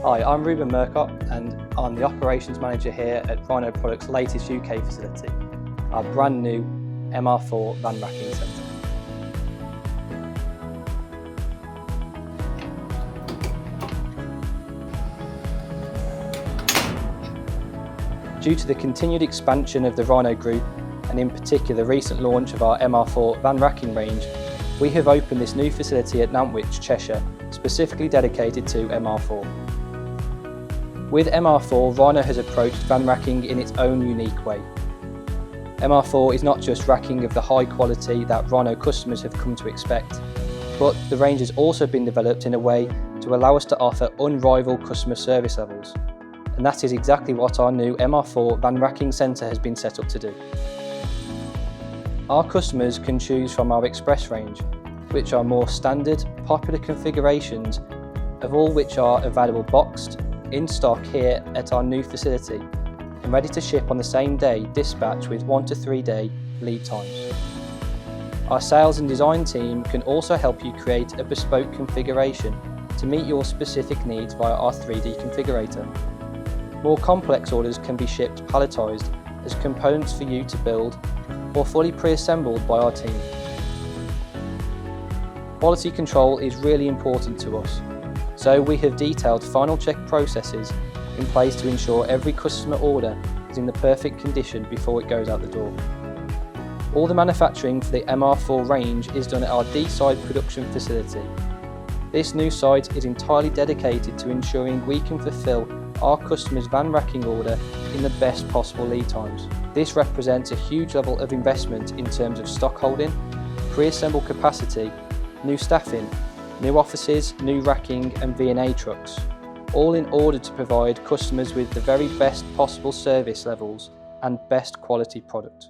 Hi, I'm Ruben Murcott and I'm the Operations Manager here at Rhino Products' latest UK facility, our brand new MR4 Van Racking Centre. Due to the continued expansion of the Rhino Group, and in particular the recent launch of our MR4 Van Racking range, we have opened this new facility at Nantwich, Cheshire, specifically dedicated to MR4. With MR4, Rhino has approached van racking in its own unique way. MR4 is not just racking of the high quality that Rhino customers have come to expect, but the range has also been developed in a way to allow us to offer unrivaled customer service levels. And that is exactly what our new MR4 Van Racking Centre has been set up to do. Our customers can choose from our Express range, which are more standard, popular configurations, of all which are available boxed, in stock here at our new facility, and ready to ship on the same day, dispatch with 1 to 3 day lead times. Our sales and design team can also help you create a bespoke configuration to meet your specific needs via our 3D configurator. More complex orders can be shipped palletised as components for you to build or fully pre-assembled by our team. Quality control is really important to us, so we have detailed final check processes in place to ensure every customer order is in the perfect condition before it goes out the door. All the manufacturing for the MR4 range is done at our D-side production facility. This new site is entirely dedicated to ensuring we can fulfil our customers' van racking order in the best possible lead times. This represents a huge level of investment in terms of stock holding, pre-assembled capacity, new staffing, new offices, new racking and V&A trucks, all in order to provide customers with the very best possible service levels and best quality product.